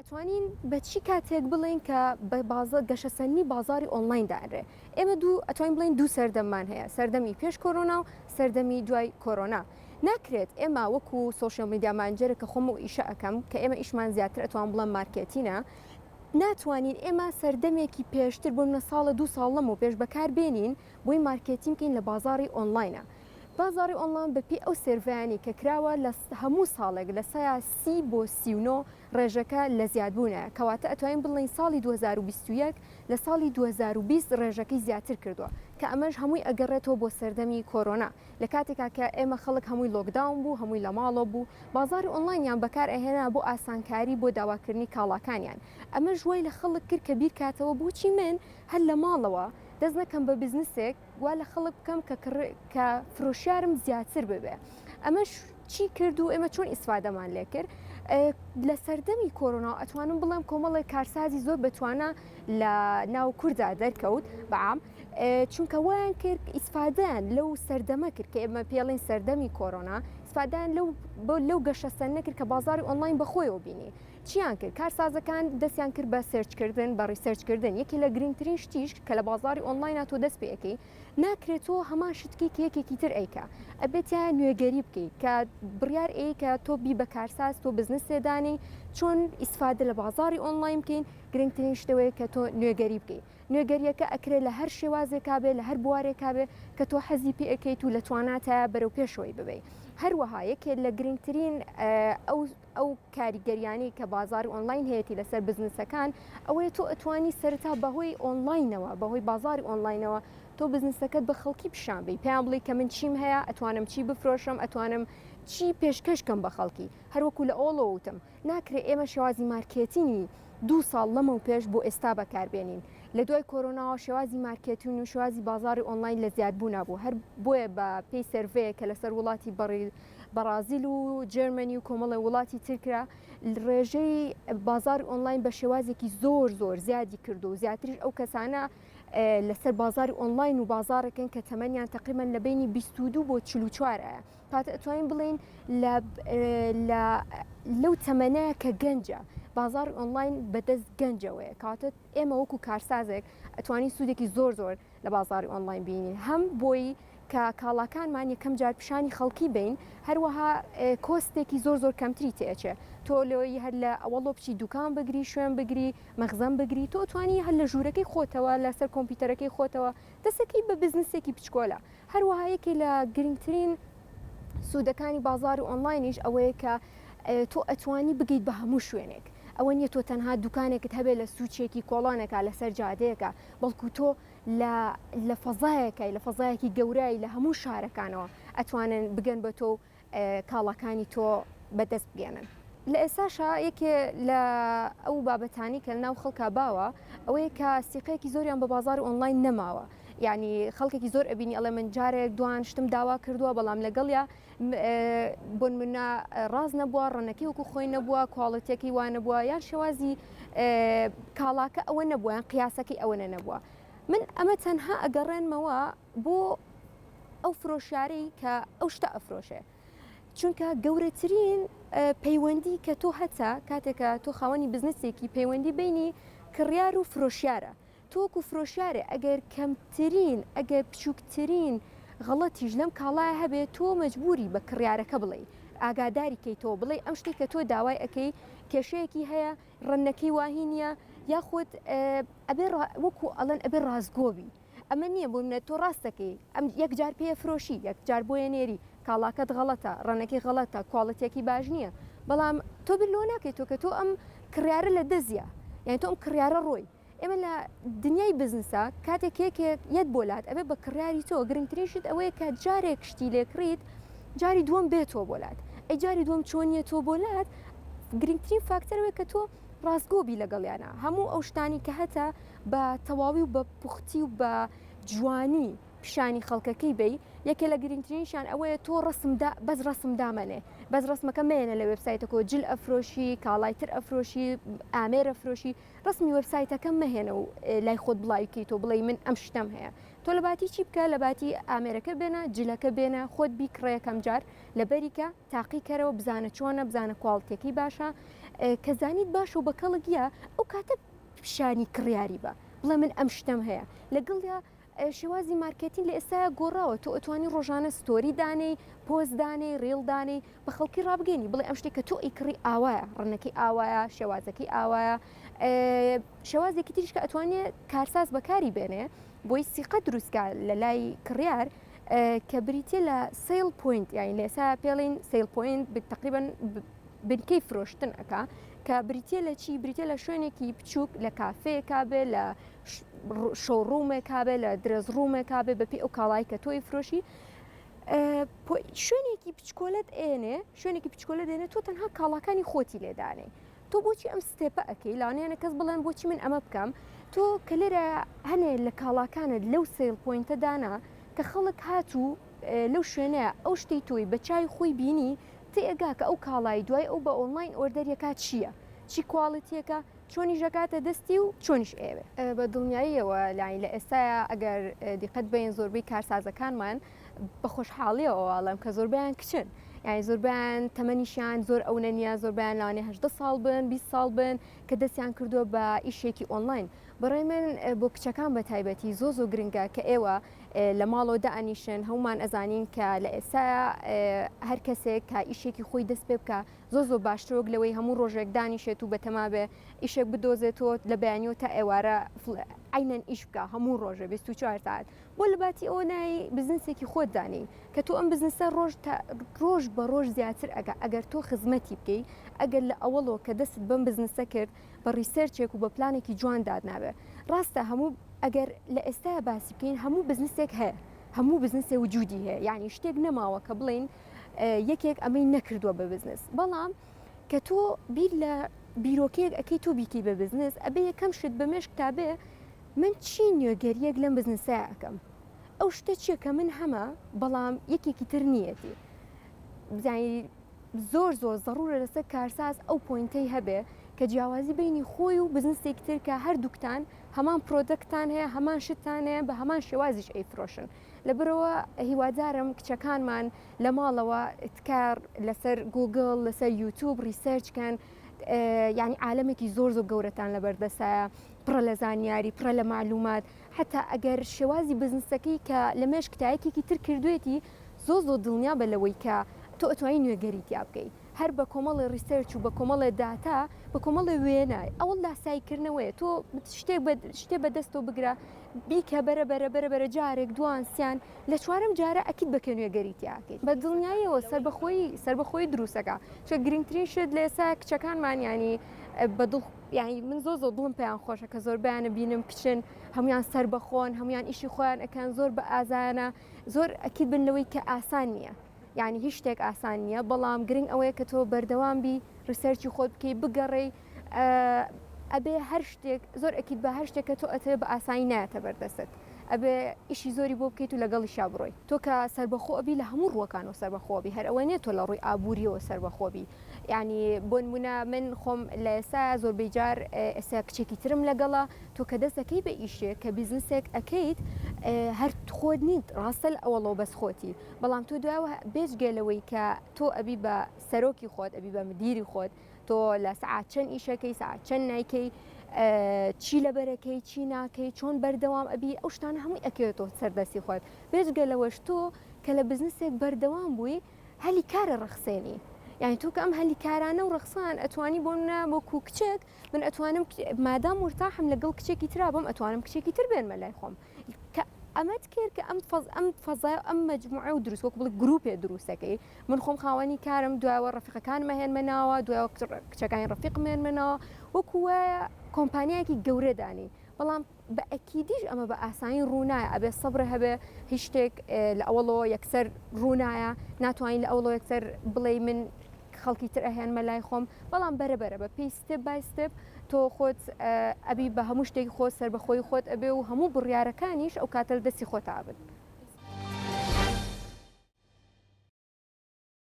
ئەتوانین بەچی کاتێک بڵین کە گەشەسەنی بازاری ئۆنلاین داڕێ ئێمە ئەتوانین بڵین دوو سەردەممان هەیە سەردەمی پێش کۆرۆنا و سەردەمی دوای کۆرۆنا ناکرێت ئێمە وەکو سوشیال میدیا مانجەرە کە خۆم و ئیشە ئەەکەم کە ئێمە ئیشمان زیاتر ئەتوان بڵم مارکێتینە ناتوانین ئێمە سەردەمێکی پێشتر بۆمە ساڵە دو ساڵ لەم و پێش بەکار بێنین بۆی مارکێتین بکەین لە بازاری ئۆنلاینە بازاری ئۆنلاین بەپی ئەو سێڤیانی کە کراوە لە هەموو ساڵێک لە سەیە 30 بۆ 39 ڕێژەکە لە زیادبوونە کەواتە ئەتوانین بڵین ساڵی 2021 لە ساڵی 2020 ڕێژەکەی زیاتر کردووە کە ئەمەش هەمووی ئەگەڕێتەوە بۆ سەردەمی کۆرۆنا لە کاتێکا کە ئێمە خەڵک هەمووی لۆکداون بوو هەمووی لە ماڵۆ بوو بازاری ئۆنلاینیان بەکار ئەهێنا بۆ ئاسانکاری بۆ داواکردنی کاڵاکانیان ئەمە ژوای لە خەڵک کرد کە بیر کاتەوە بۆچی من هەر لە ماڵەوە دەست نەکەم بە بزنسێک وا لە خەڵک بکەم کە فرۆشیارم زیاتر ببێ ئەمەش چی کرد و ئێمە چۆن ئیسفادەمان لێ کرد لە سەردەمی کۆرۆنا ئەتوانم بڵێم کۆمەڵی کارسازی زۆر بتوانە لە ناو کووردا دەرکەوت بەعام چونکە وایان کرد ئیسفادەیان لەو سەردەمە کرد کە ئێمە پێڵین سەردەمی کۆرۆنا ئیسفادەیان لەو گەشەسەر نەکرد کە بازاری ئۆنلاین بەخۆیەوە بینی چیان کرد کارسازەکان دەستیان کرد بە سێرچکردن بە ڕیسەرچکردن یەکی لە گرنگترین شتیش کە لە بازاری ئۆنلاینە تۆ دەست پێەکەی ناکرێتەوە هەمان شتکی کە یەکێکی تر ئەیکە ئەبێتیان نوێگەری بکەیت کە بڕیار کە تۆ بی بە کارساز تۆ بزنس سێدانی چۆن ئیسفادە لە بازاری ئۆنلاین بکەین گرنگترین شتەوەی کە تۆ نوێگەری بکەیت نوێگەریەکە ئەکرێت لە هەر شێوازێکا بێ لە هەر بوارێکا بێ کە تۆ حەزی پێ ئەەکەیت و لە تواناتە بەرەو پێشەوەی ببێ هەروەها یەکێت لە گرنگترین ئەو کاریگەریانی کە بازاری ئۆنلاین هەیەی لەسەر بزنسەکان ئەوەیە تۆ ئەتوانی سەرتا بەهۆی ئۆنلاینەوە بەهۆی بازاری ئۆنلاینەوە تۆ بزنسەکەت بە خەڵکی پیشان بی پێیان بڵی کە من چیم هەیە ئەتوانم چی بفرۆشم ئەتوانم چی پێشکەشکەم بە خەڵکی هەروەکو لە ئۆڵەوتم ناکرێت ئێمە شێوازی مارکێتینی دوو ساڵ لەمە و پێش بۆ ئێستا بەکاربێنین لە دوای کۆرۆناوە شێوازی مارکێتین و شێوازی بازاری ئۆنلاین لە زیادبوونا بوو هەر بۆیە بە پێی سەرڤەیە کە لەسەر وڵاتی بەرازیل و جرمنی و کۆمەڵی وڵاتی ترکرا ڕێژەی بازار ئۆنلاین بە شێوازێکی زۆر زیادی کردو و زیاتریش ئەو کەسانە لەسەر بازاری ئۆنلاین و بازارەکەن کە تەمەنیان تقریبان لە بینی 22 بۆ 44 کاتە ئەتوانین بڵین لەو تەمەنەیە کە گەنجە بازار ئۆنلاین بەدەست گەنجەوەیە کاتە ئێمە وەکو کارسازێک ئەتوانین سوودێکی زۆر لە بازاری ئۆنلاین بینین هەم بۆی کە کاڵاکانمان یەکەم جار پیشانی خەڵکی بین هەروەها کۆستێکی زۆر کەمتری تێچێ تۆ لەوەی هەر لە ئەوەڵۆ بچی دوکان بگری شوێن بگری مەخزەم بگری تۆ توانی هەر لە ژوورەکەی خۆتەوە لەسەر کۆمپیوتەرەکەی خۆتەوە دەستەکەی بە بزنسێکی بچکۆلە هەروەها یەکێ لە گرنگترین سوودەکانی بازاری ئۆنلاینیش ئەوەیە کە تۆ ئەتوانی بگەیت بە هەموو شوێنێک ئەوە نیە تۆ تەنها دوکانێکت هەبێت لە سوچێکی کۆڵانێکە لەسەر جادەیەکە بەڵکو تۆ لە فەزایەکەی لە فەزایەکی گەورایی لە هەموو شارەکانەوە ئەتوانن بگەن بە تۆ کاڵەکانی تۆ بەدەست بگێنن لە ئێساشە یەکێ لە ئەو بابەتانی کە ناو خەڵکا باوە ئەوەیە کە سیقەیەکی زۆریان بە بازار ئۆنلاین نەماوە یعنی خەڵکێکی زۆر ئەبینی ئەڵێ من جارێک دوان شتم داوا کردووە بەڵام لەگەڵیا بۆن منە ڕاز نەبووە ڕەنەکەی وەکو خۆی نەبووە کواڵەتێکی وانە بووە یان شێوازی کاڵاکە ئەوە نەبووە یان قیاسەکەی ئەوە نەبووە من ئەمە تەنها ئەگەڕێنمەوە بۆ ئەو فرۆشیارەی کە ئەو شتە ئەفرۆشێ چونکە گەورەترین پەیوەندی کە تۆ هەتا کاتێکە تۆ خاوەنی بزنسێکی پەیوەندی بینی کڕیار و فرۆشیارە تۆکو فرۆشیارێ ئەگەر کەمترین ئەگەر بچووکترین غەڵەتیش لەم کاڵایە هەبێت تۆ مەجبوری بە کڕیارەکە بڵێ ئاگاداری کەیتەوە بڵێ ئەم شتێک کە تۆ داوای ئەەکەی کێشەیەکی هەیە ڕەنەکەی واهینە یاخود وەکو ئەڵەن ئەبێ ڕازگۆبی ئەمە نییە بوو منە تۆ ڕاستەکەی ئەم یەک جار پێ فرۆشی یەک جار بۆیە نێری کاڵاکەت غەڵەتە ڕەنەکەی غەڵەتە کوواڵەتێکی باش نییە بەڵام تۆ بلۆ ناکەیت تۆ کە تۆ ئەم کڕیارە لە دەزیە یعنی تۆ ئەم کڕیارە ڕۆی ئێمە لە دنیای بزنسە کاتێک یەکێک یەت بۆلات ئەبێ بە کڕیاری تۆ گرنگترینشت ئەوەیە کە جارێک شتی لێکڕیت جاری دووەم بێتەوە بۆلات ئەی جاری دووەم چۆنیە تۆ بۆلات گرنگترین فاکتەرەوەی کە تۆ ڕازگۆبی لەگەڵیانە هەموو ئەو شتانی کە هەتا بە تەواوی و بە پوختی و بە جوانی پیشانی خەڵکەکەی بی یەکێ لە گرنگترینشان ئەوەیە تۆ بەس ڕسم دامەنێ بەس ڕسمەکە مێنە لە وێبسایتەکە جل ئەفرۆشی کاڵایتر ئەفرۆشی ئامێرە فرۆشی ڕسمی وێبسایتەکە مەهێنە و لای خۆت بڵایکی تۆ بڵێ من ئەم شتم هەیە تۆ لە باتی چی بکە لە باتی ئامێرەکە بێنە جلەکە بێنە خۆت بیکڕەیەکەم جار لەبەریکە تاقی کەرەوە بزانە چۆنە بزانە کواڵتێکی باشە کە زانیت باش و بەکەڵگیە ئەو کاتە پیشانی کڕیاری بە بڵێ من ئەم شتم هەیە لەگەڵ شێوازی مارکتین لە ئێستا گۆڕاوە تۆ ئەتوانی ڕۆژانە ستۆری دانەی پۆست دانەی ڕێڵ دانەی بە خەڵکی ڕابگەنی بڵێ ئەم شتێک کە تۆ ئیکڕی ئاوایە ڕنەکەی ئاوایە شێوازەکەی ئاوایە شێوازێکی تریش کە ئەتوانێت کارساز بەکاری بێنێ بۆی سیقە دروستکە لە لای کڕیار کە بریتە لە سیل پوینت یانی لە ئێستا پێڵین سیل پوینت تقریبا بنکەی فرۆشتن ئەکا کە بریتە لە چی بریتە لە شوێنێکی بچووک لە کافەیەکا بێ لە شۆڕومێکا بێ لە درێژڕومێکا بێ بەپی ئەو کاڵایی کە تۆی فرۆشی شوێنێکی پچکۆلت ئێنێ شوێنێکی پچکۆلە دێنێ تۆ تەنها کاڵاکانی خۆتی لێدانێ تۆ بۆچی ئەم ستێپە ئەەکەی لاوانیانە کەس بڵێن بۆچی من ئەمە بکەم تۆ کە لێرە هەنێ لە کاڵاکانت لەو سیل پوینتە دانا کە خەڵک هاتوو لەو شوێنەیە ئەو شتەی تۆی بە چای خۆی بینی تێگا کە ئەو کاڵایی دوای ئەو بە ئۆنلاین ئۆردەریەکە چییە چی کواڵیتیەکە چۆنی ژەکاتە دەستی و چۆنیش ئێوێ بە دڵنیاییەوە لاین لە ئێستاە ئەگەر دیقەت بین زۆربەی کارسازەکانمان بە خۆشحاڵیەوە ئاڵم کە زۆربیان کچن یعنی زۆربیان تەمەنیشیان زۆر ئەو نەنیە زۆربیان لاوانێ 18 ساڵ بن 20 ساڵ بن کە دەستیان کردووە بە ئیشێکی ئۆنلاین بەڕێ من بۆ کچەکان بە تایبەتی زۆ گرنگە کە ئێوە لە ماڵەوە دائنیشن هەمومان ئەزانین کە لە ئێستا هەر کەسێک کە ئیشێکی خۆی دەست پێ بکە زۆ باشترۆک لەوەی هەموو ڕۆژێک دانیشێت و بەتەما بێ ئیشێک بدۆزێتەوە لە بەیانیەوە تا ئێوارە عینەن ئیش بکە هەموو ڕۆژە 24 ساعت بۆ لە باتی ئەوە نایی بزنسێکی خۆت دانی کە تۆ ئەم بزنسە ڕۆژ بە ڕۆژ زیاتر ئەگەر تۆ خزمەتی بکەی ئەگەر لە ئەوڵەوە کە دەست بەم بزنسە کرد بە ڕیسەرچێک و بە پلانێکی جوان دادنابێ ڕاستە هەموو ئەگەر لە ئێستا باسی بکەین هەموو بزنسێک هەیە هەموو بزنسێ وجودی هەیە یعنی شتێک نەماوە کە بڵین یەکێک ئەمەی نەکردووە بە بزنس بەڵام کە تۆ بیر لە بیرۆکەیەک ئەەکەی تۆ بیکی بە بزنس ئەبێ یەکەم شت بە مێشک تابێ من چی نوێگەریەک لەم بزنسە ئەەکەم ئەو شتە چیە کە من هەمە بەڵام یەکێکی تر نیەتی بزانی زۆر زەڕورە لەسەر کارساز ئەو پۆینتەی هەبێ کە جیاوازی بینی خۆی و بزنسێکی تر کە هەردووکتان هەمان پرۆدەکتان هەیە هەمان شتان هەیە بە هەمان شێوازیش ئەیفرۆشن لەبەرەوە هیوادارم کچەکانمان لە ماڵەوە تکار لەسەر گوگل لەسەر یوتیوب ریسەرچکەن یعنی عالمێکی زۆر گەورەتان لەبەردەسایە پڕە لە زانیاری پڕە لە معلومات حتا ئەگەر شێوازی بزنسەکەی کە لە مێش کتایەکێکی تر کردوێتی زۆ دڵنیا بە لەوەی کە تۆ ئەتوانی نوێگەریتیا بکەیت هەر بە کۆمەڵی ریسەرچ و بە کۆمەڵی داتا بە کۆمەڵی وێنای ئەوە لاسایکردنەوەیە تۆ شتێ بەدەستەوە بگرە بیکە بەرە جارێک دوانسیان لە چوارم جارە ئەکیت بکە نوێگەریتیاکەیت بە دڵنیاییەوە سربەخۆی دروستەکە چە گرنگترین شت لە ئێستا کچەکانمان ینی بەدڵ یعنی من زۆ دڵم پێیان خۆشە کە زۆر بیانە بینم کچن هەمویان سربەخۆن هەمویان ئیشی خۆیان ئەکەن زۆر بە ئازانە زۆر ئەکیت بنەوەی کە ئاسان نییە یعنی هیچ شتێک ئاسان نییە بەڵام گرنگ ئەوەیە کە تۆ بەردەوام بی ریسەرچی خۆت بکەی بگەڕێی ئەبێ هەر شتێک زۆر ئەکیت بە هەر شتێکە تۆ ئەتێ بە ئاسایی نایەتە بەردەست ئەبێ ئیشی زۆری بۆ بکەیت و لەگەڵی شا بڕۆی تۆ کە سربەخۆ ئەبی لە هەموو ڕووەکانەوە سربەخۆبی هەر ئەوە نێت تۆ لە ڕووی ئابوووریەوە سربەخۆبی یعنی بۆ نمونە من خۆم لە ئێستا زۆربەی جار ئێستا کچێکی ترم لەگەڵا تۆ کە دەستەکەی بە ئیشێک کە بیزنسێک ئەەکەیت هەر خۆت نیت ڕاستە لە ئەوڵەوە بەس خۆتی بەڵام تۆ دوایەوە بێژگەلەوەی کە تۆ ئەبی بە سەرۆکی خۆت ئەبی بە مدیری خۆت تۆ لە سعات چەند ئیشەکەی سعات چەند نایکەی چی لەبەرەکەی چی ناکەی چۆن بەردەوام ئەبی ئەو شتانە هەمووی ئەکەوێتەوە سەردەستی خۆت بێژگەلەوەش تۆ کە لە بزنسێک بەردەوام بووی هەلی کارە ڕەخسێنی یعنی تۆ کە ئەم هەلی کارانە و ڕەخسان ئەتوانی بۆنە بۆ کوکچێک من ئەتوانم مادام مرتاحم لەگەڵ کچێکی ترا بم ئەتوانم کچێکی تر بێنمە لای خۆم ئەمەت کرد کە ئەم فەزای ئەم مەجموعە و دروست وەکو بڵێ گروپێ دروستەکەی من خۆم خاوەنی کارم دوایەوە ڕەفیقەکانمە هێنمەناوە دوایەوە کچەکانی ڕەفیقمێنمەنەوە وەکوە کۆمپانیایەکی گەورە دانی بەڵام بە ئەکیدیش ئەمە بە ئاسانی ڕوونایە ئەبێ سەبرە هەبێ هیچ شتێک لە ئەوڵەوە یەکسەر ڕوونایە ناتوانین لە ئەوڵەوە یەکسەر بڵێ من خەڵکی تر ئەهێنمە لای خۆم بەڵام بەرەبەرە بە پێی ستێپ بای ستێپ تۆ خۆت ئەبی بە هەموو شتێکی خۆت سەربەخۆی خۆت ئەبێ و هەموو بڕیارەکانیش ئەو کاتە دەستی خۆت ئابن.